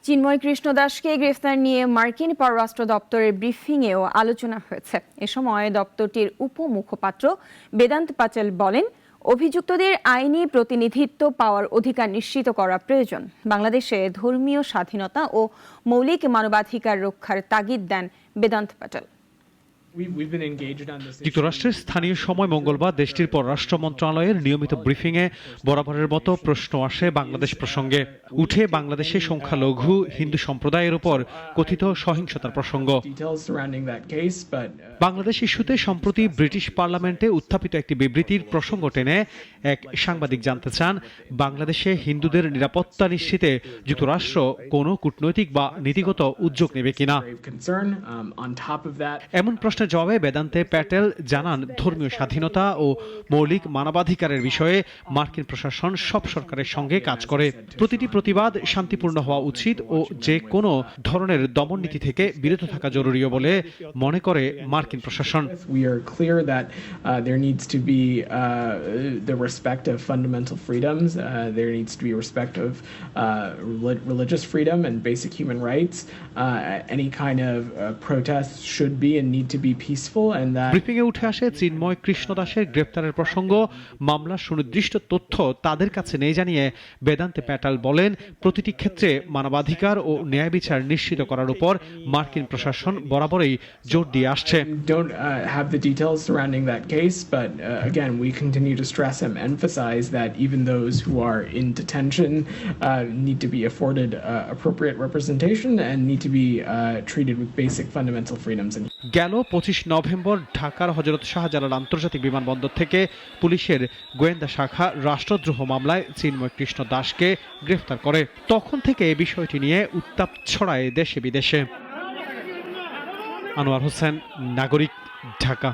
চিন্ময় কৃষ্ণ দাসকে গ্রেফতার নিয়ে মার্কিন পররাষ্ট্র দপ্তরের ব্রিফিংয়েও আলোচনা হয়েছে। এ সময় দপ্তরটির উপমুখপাত্র বেদান্ত পাচাল বলেন, অভিযুক্তদের আইনি প্রতিনিধিত্ব পাওয়ার অধিকার নিশ্চিত করা প্রয়োজন। বাংলাদেশে ধর্মীয় স্বাধীনতা ও মৌলিক মানবাধিকার রক্ষার তাগিদ দেন বেদান্ত পাচাল। যুক্তরাষ্ট্রের স্থানীয় সময় মঙ্গলবার দেশটির পররাষ্ট্র মন্ত্রণালয়ের নিয়মিত ব্রিফিংয়ে বরাবরের মতো প্রশ্ন আসে বাংলাদেশ প্রসঙ্গে। উঠে বাংলাদেশে সংখ্যালঘু হিন্দু সম্প্রদায়ের উপর কথিত সহিংসতার প্রসঙ্গ। বাংলাদেশ ইস্যুতে সম্প্রতি ব্রিটিশ পার্লামেন্টে উত্থাপিত একটি বিবৃতির প্রসঙ্গ টেনে এক সাংবাদিক জানতে চান, বাংলাদেশে হিন্দুদের নিরাপত্তা নিশ্চিতে যুক্তরাষ্ট্র কোনো কূটনৈতিক বা নীতিগত উদ্যোগ নেবে কিনা। এমন প্রশ্নের জবাবে বেদান্তে প্যাটেল জানান, ধর্মীয় স্বাধীনতা ও মৌলিক মানবাধিকারের বিষয়ে মার্কিন প্রশাসন সব সরকারের সঙ্গে কাজ করে। প্রতিটি প্রতিবাদ শান্তিপূর্ণ হওয়া উচিত ও যে কোনো ধরনের দমননীতি থেকে বিরত থাকা জরুরি বলে মনে করে মার্কিন প্রশাসন। ব্রিফিংয়ে উঠে আসে চিন্ময় কৃষ্ণ দাসের গ্রেপ্তারের প্রসঙ্গ। মামলার সুনির্দিষ্ট তথ্য তাদের কাছে নেই জানিয়ে বেদান্তে প্যাটেল বলেন, প্রতিটি ক্ষেত্রে মানবাধিকার ও ন্যায় বিচার নিশ্চিত করার উপর মার্কিন প্রশাসন বরাবরই জোর দিয়ে আসছে। গেল 25 নভেম্বর ঢাকার হযরত শাহজালাল আন্তর্জাতিক বিমানবন্দর থেকে পুলিশের গোয়েন্দা শাখা রাষ্ট্রদ্রোহ মামলায় চিন্ময় কৃষ্ণ দাসকে গ্রেফতার করে। তখন থেকে এই বিষয়টি নিয়ে উত্তাপ ছড়ায় দেশে বিদেশে। আনোয়ার হোসেন, নাগরিক, ঢাকা।